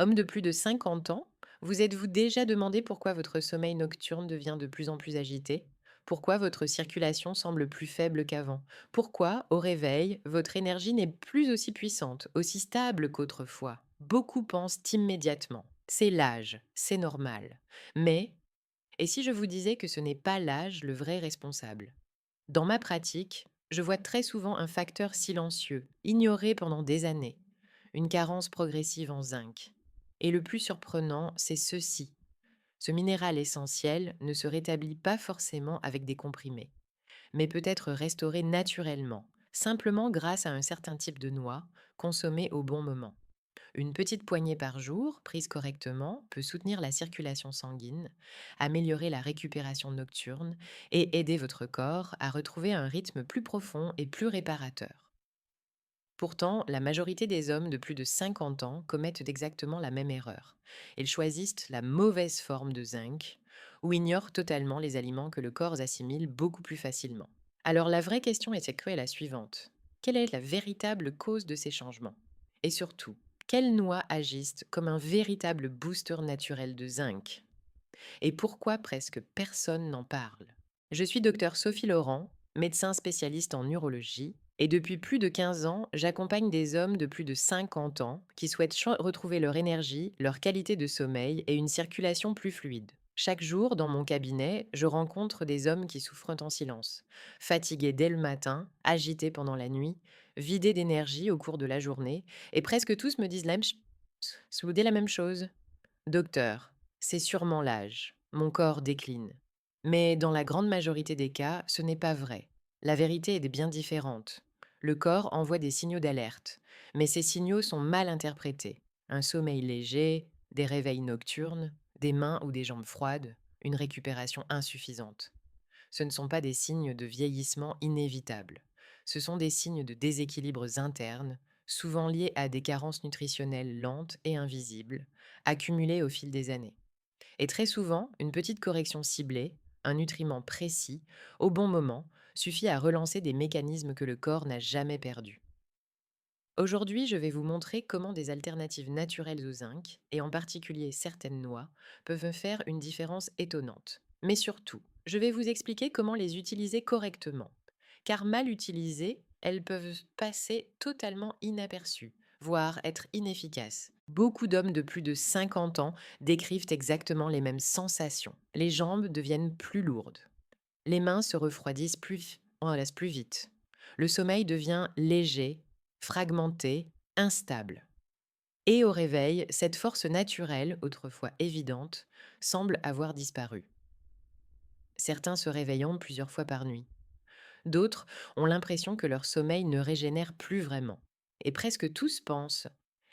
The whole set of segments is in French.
Homme de plus de 50 ans, vous êtes-vous déjà demandé pourquoi votre sommeil nocturne devient de plus en plus agité? Pourquoi votre circulation semble plus faible qu'avant? Pourquoi, au réveil, votre énergie n'est plus aussi puissante, aussi stable qu'autrefois? Beaucoup pensent immédiatement. C'est l'âge, c'est normal. Mais, et si je vous disais que ce n'est pas l'âge le vrai responsable? Dans ma pratique, je vois très souvent un facteur silencieux, ignoré pendant des années, une carence progressive en zinc. Et le plus surprenant, c'est ceci. Ce minéral essentiel ne se rétablit pas forcément avec des comprimés, mais peut être restauré naturellement, simplement grâce à un certain type de noix consommée au bon moment. Une petite poignée par jour, prise correctement, peut soutenir la circulation sanguine, améliorer la récupération nocturne et aider votre corps à retrouver un rythme plus profond et plus réparateur. Pourtant, la majorité des hommes de plus de 50 ans commettent exactement la même erreur. Ils choisissent la mauvaise forme de zinc ou ignorent totalement les aliments que le corps assimile beaucoup plus facilement. Alors la vraie question est la suivante. Quelle est la véritable cause de ces changements? Et surtout, quelles noix agissent comme un véritable booster naturel de zinc? Et pourquoi presque personne n'en parle? Je suis docteur Sophie Laurent, médecin spécialiste en urologie, et depuis plus de 15 ans, j'accompagne des hommes de plus de 50 ans qui souhaitent retrouver leur énergie, leur qualité de sommeil et une circulation plus fluide. Chaque jour, dans mon cabinet, je rencontre des hommes qui souffrent en silence, fatigués dès le matin, agités pendant la nuit, vidés d'énergie au cours de la journée, et presque tous me disent soudez la même chose. Docteur, c'est sûrement l'âge. Mon corps décline. Mais dans la grande majorité des cas, ce n'est pas vrai. La vérité est bien différente. Le corps envoie des signaux d'alerte, mais ces signaux sont mal interprétés. Un sommeil léger, des réveils nocturnes, des mains ou des jambes froides, une récupération insuffisante. Ce ne sont pas des signes de vieillissement inévitable. Ce sont des signes de déséquilibres internes, souvent liés à des carences nutritionnelles lentes et invisibles, accumulées au fil des années. Et très souvent, une petite correction ciblée, un nutriment précis, au bon moment, suffit à relancer des mécanismes que le corps n'a jamais perdus. Aujourd'hui, je vais vous montrer comment des alternatives naturelles au zinc, et en particulier certaines noix, peuvent faire une différence étonnante. Mais surtout, je vais vous expliquer comment les utiliser correctement. Car mal utilisées, elles peuvent passer totalement inaperçues, voire être inefficaces. Beaucoup d'hommes de plus de 50 ans décrivent exactement les mêmes sensations. Les jambes deviennent plus lourdes. Les mains se refroidissent plus vite. Le sommeil devient léger, fragmenté, instable. Et au réveil, cette force naturelle, autrefois évidente, semble avoir disparu. Certains se réveillant plusieurs fois par nuit. D'autres ont l'impression que leur sommeil ne régénère plus vraiment. Et presque tous pensent: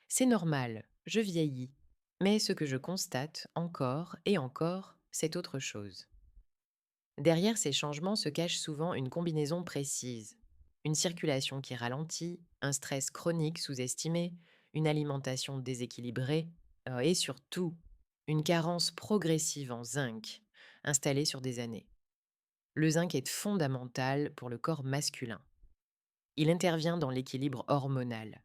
c'est normal, je vieillis. Mais ce que je constate encore et encore, c'est autre chose. Derrière ces changements se cache souvent une combinaison précise. Une circulation qui ralentit, un stress chronique sous-estimé, une alimentation déséquilibrée et surtout une carence progressive en zinc installée sur des années. Le zinc est fondamental pour le corps masculin. Il intervient dans l'équilibre hormonal,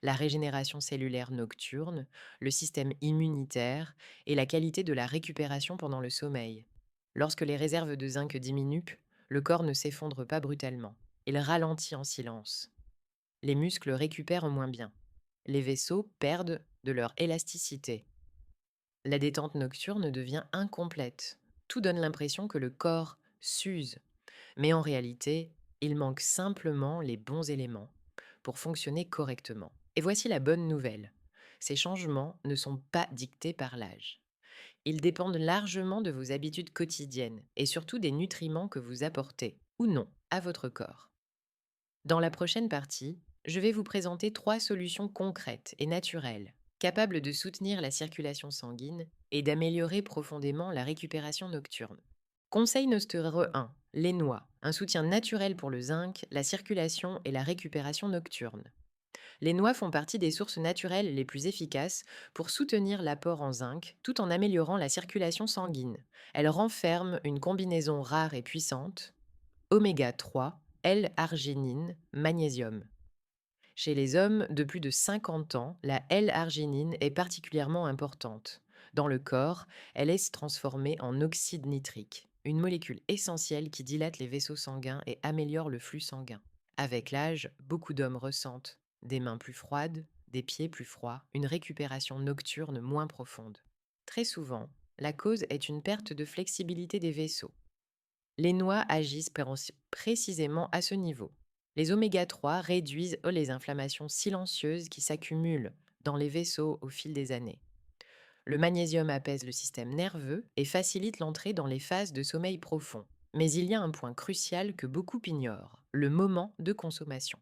la régénération cellulaire nocturne, le système immunitaire et la qualité de la récupération pendant le sommeil. Lorsque les réserves de zinc diminuent, le corps ne s'effondre pas brutalement. Il ralentit en silence. Les muscles récupèrent moins bien. Les vaisseaux perdent de leur élasticité. La détente nocturne devient incomplète. Tout donne l'impression que le corps s'use, mais en réalité, il manque simplement les bons éléments pour fonctionner correctement. Et voici la bonne nouvelle. Ces changements ne sont pas dictés par l'âge. Ils dépendent largement de vos habitudes quotidiennes et surtout des nutriments que vous apportez, ou non, à votre corps. Dans la prochaine partie, je vais vous présenter 3 solutions concrètes et naturelles, capables de soutenir la circulation sanguine et d'améliorer profondément la récupération nocturne. Conseil numéro 1. Les noix. Un soutien naturel pour le zinc, la circulation et la récupération nocturne. Les noix font partie des sources naturelles les plus efficaces pour soutenir l'apport en zinc tout en améliorant la circulation sanguine. Elles renferment une combinaison rare et puissante, oméga 3, L-arginine, magnésium. Chez les hommes de plus de 50 ans, la L-arginine est particulièrement importante. Dans le corps, elle est transformée en oxyde nitrique, une molécule essentielle qui dilate les vaisseaux sanguins et améliore le flux sanguin. Avec l'âge, beaucoup d'hommes ressentent des mains plus froides, des pieds plus froids, une récupération nocturne moins profonde. Très souvent, la cause est une perte de flexibilité des vaisseaux. Les noix agissent précisément à ce niveau. Les oméga 3 réduisent les inflammations silencieuses qui s'accumulent dans les vaisseaux au fil des années. Le magnésium apaise le système nerveux et facilite l'entrée dans les phases de sommeil profond. Mais il y a un point crucial que beaucoup ignorent, le moment de consommation.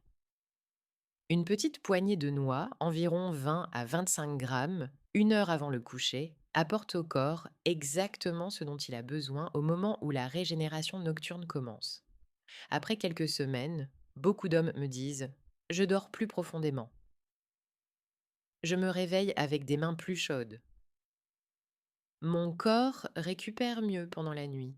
Une petite poignée de noix, environ 20 à 25 grammes, 1 heure avant le coucher, apporte au corps exactement ce dont il a besoin au moment où la régénération nocturne commence. Après quelques semaines, beaucoup d'hommes me disent ⁇ Je dors plus profondément. Je me réveille avec des mains plus chaudes. Mon corps récupère mieux pendant la nuit. ⁇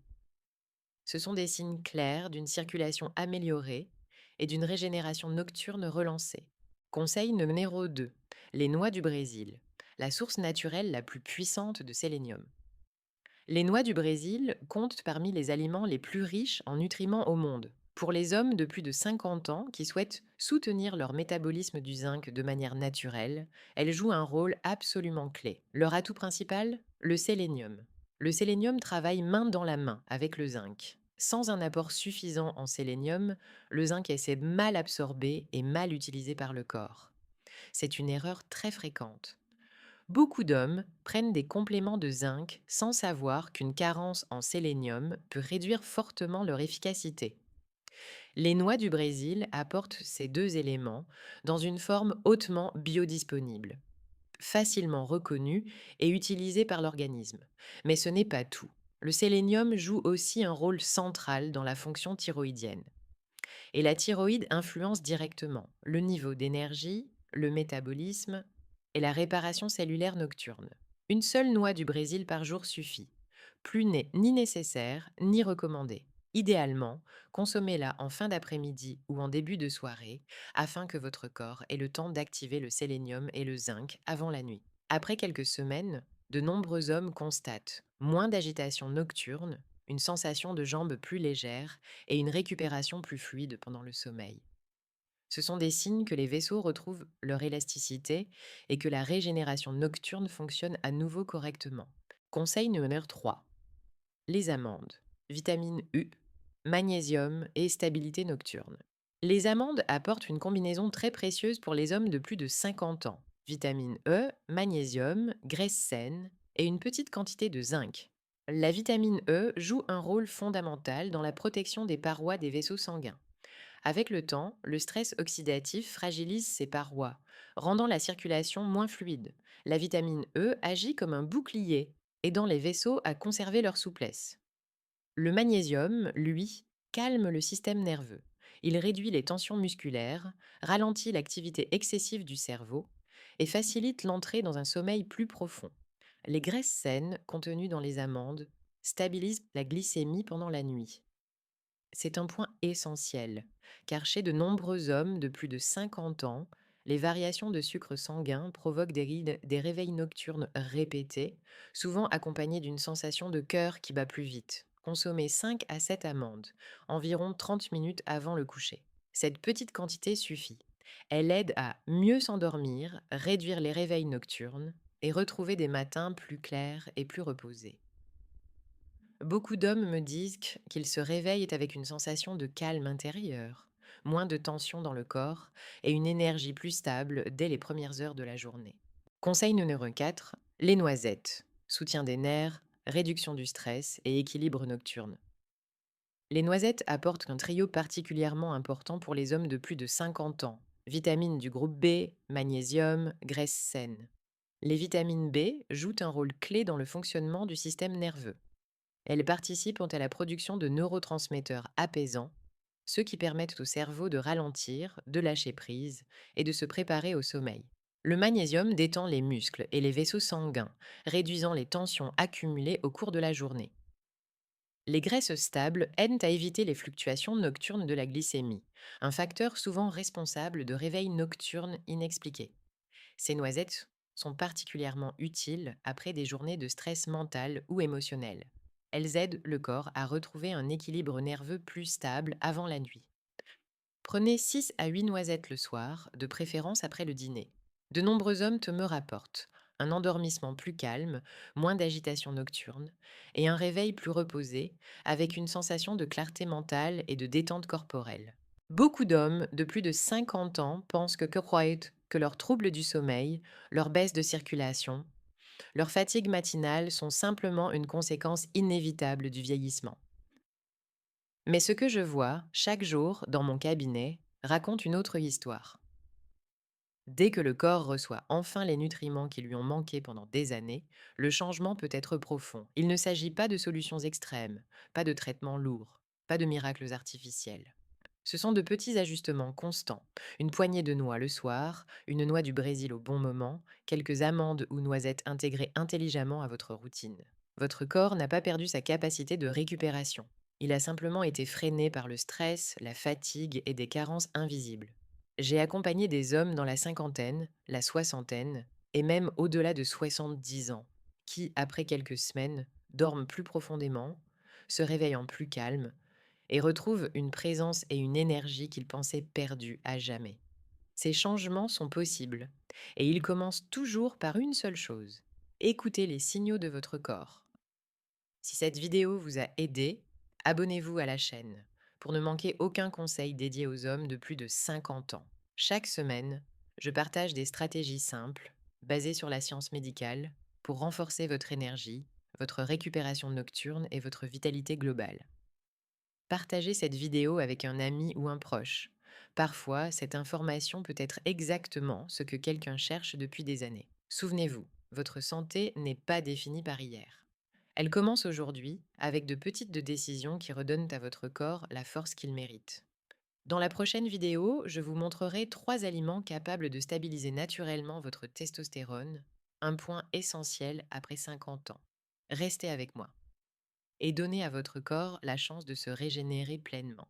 Ce sont des signes clairs d'une circulation améliorée et d'une régénération nocturne relancée. Conseil numéro 2. Les noix du Brésil, la source naturelle la plus puissante de sélénium. Les noix du Brésil comptent parmi les aliments les plus riches en nutriments au monde. Pour les hommes de plus de 50 ans qui souhaitent soutenir leur métabolisme du zinc de manière naturelle, elles jouent un rôle absolument clé. Leur atout principal, le sélénium. Le sélénium travaille main dans la main avec le zinc. Sans un apport suffisant en sélénium, le zinc est mal absorbé et mal utilisé par le corps. C'est une erreur très fréquente. Beaucoup d'hommes prennent des compléments de zinc sans savoir qu'une carence en sélénium peut réduire fortement leur efficacité. Les noix du Brésil apportent ces deux éléments dans une forme hautement biodisponible, facilement reconnue et utilisée par l'organisme. Mais ce n'est pas tout. Le sélénium joue aussi un rôle central dans la fonction thyroïdienne. Et la thyroïde influence directement le niveau d'énergie, le métabolisme et la réparation cellulaire nocturne. Une seule noix du Brésil par jour suffit. Plus n'est ni nécessaire ni recommandé. Idéalement, consommez-la en fin d'après-midi ou en début de soirée afin que votre corps ait le temps d'activer le sélénium et le zinc avant la nuit. Après quelques semaines, de nombreux hommes constatent moins d'agitation nocturne, une sensation de jambes plus légère et une récupération plus fluide pendant le sommeil. Ce sont des signes que les vaisseaux retrouvent leur élasticité et que la régénération nocturne fonctionne à nouveau correctement. Conseil numéro 3. Les amandes. Vitamine U, magnésium et stabilité nocturne. Les amandes apportent une combinaison très précieuse pour les hommes de plus de 50 ans. Vitamine E, magnésium, graisse saine et une petite quantité de zinc. La vitamine E joue un rôle fondamental dans la protection des parois des vaisseaux sanguins. Avec le temps, le stress oxydatif fragilise ces parois, rendant la circulation moins fluide. La vitamine E agit comme un bouclier, aidant les vaisseaux à conserver leur souplesse. Le magnésium, lui, calme le système nerveux. Il réduit les tensions musculaires, ralentit l'activité excessive du cerveau et facilite l'entrée dans un sommeil plus profond. Les graisses saines contenues dans les amandes stabilisent la glycémie pendant la nuit. C'est un point essentiel, car chez de nombreux hommes de plus de 50 ans, les variations de sucre sanguin provoquent des réveils nocturnes répétés, souvent accompagnés d'une sensation de cœur qui bat plus vite. Consommez 5 à 7 amandes, environ 30 minutes avant le coucher. Cette petite quantité suffit. Elle aide à mieux s'endormir, réduire les réveils nocturnes et retrouver des matins plus clairs et plus reposés. Beaucoup d'hommes me disent qu'ils se réveillent avec une sensation de calme intérieur, moins de tension dans le corps et une énergie plus stable dès les premières heures de la journée. Conseil numéro 4, les noisettes. Soutien des nerfs, réduction du stress et équilibre nocturne. Les noisettes apportent un trio particulièrement important pour les hommes de plus de 50 ans. Vitamines du groupe B, magnésium, graisse saine. Les vitamines B jouent un rôle clé dans le fonctionnement du système nerveux. Elles participent à la production de neurotransmetteurs apaisants, ceux qui permettent au cerveau de ralentir, de lâcher prise et de se préparer au sommeil. Le magnésium détend les muscles et les vaisseaux sanguins, réduisant les tensions accumulées au cours de la journée. Les graisses stables aident à éviter les fluctuations nocturnes de la glycémie, un facteur souvent responsable de réveils nocturnes inexpliqués. Ces noisettes sont particulièrement utiles après des journées de stress mental ou émotionnel. Elles aident le corps à retrouver un équilibre nerveux plus stable avant la nuit. Prenez 6 à 8 noisettes le soir, de préférence après le dîner. De nombreux hommes te me rapportent un endormissement plus calme, moins d'agitation nocturne et un réveil plus reposé avec une sensation de clarté mentale et de détente corporelle. Beaucoup d'hommes de plus de 50 ans pensent que leurs troubles du sommeil, leur baisse de circulation, leur fatigue matinale sont simplement une conséquence inévitable du vieillissement. Mais ce que je vois chaque jour dans mon cabinet raconte une autre histoire. Dès que le corps reçoit enfin les nutriments qui lui ont manqué pendant des années, le changement peut être profond. Il ne s'agit pas de solutions extrêmes, pas de traitements lourds, pas de miracles artificiels. Ce sont de petits ajustements constants. Une poignée de noix le soir, une noix du Brésil au bon moment, quelques amandes ou noisettes intégrées intelligemment à votre routine. Votre corps n'a pas perdu sa capacité de récupération. Il a simplement été freiné par le stress, la fatigue et des carences invisibles. J'ai accompagné des hommes dans la cinquantaine, la soixantaine et même au-delà de 70 ans, qui, après quelques semaines, dorment plus profondément, se réveillent plus calmes et retrouvent une présence et une énergie qu'ils pensaient perdues à jamais. Ces changements sont possibles et ils commencent toujours par une seule chose. Écoutez les signaux de votre corps. Si cette vidéo vous a aidé, abonnez-vous à la chaîne pour ne manquer aucun conseil dédié aux hommes de plus de 50 ans. Chaque semaine, je partage des stratégies simples, basées sur la science médicale, pour renforcer votre énergie, votre récupération nocturne et votre vitalité globale. Partagez cette vidéo avec un ami ou un proche. Parfois, cette information peut être exactement ce que quelqu'un cherche depuis des années. Souvenez-vous, votre santé n'est pas définie par hier. Elle commence aujourd'hui avec de petites décisions qui redonnent à votre corps la force qu'il mérite. Dans la prochaine vidéo, je vous montrerai 3 aliments capables de stabiliser naturellement votre testostérone, un point essentiel après 50 ans. Restez avec moi et donnez à votre corps la chance de se régénérer pleinement.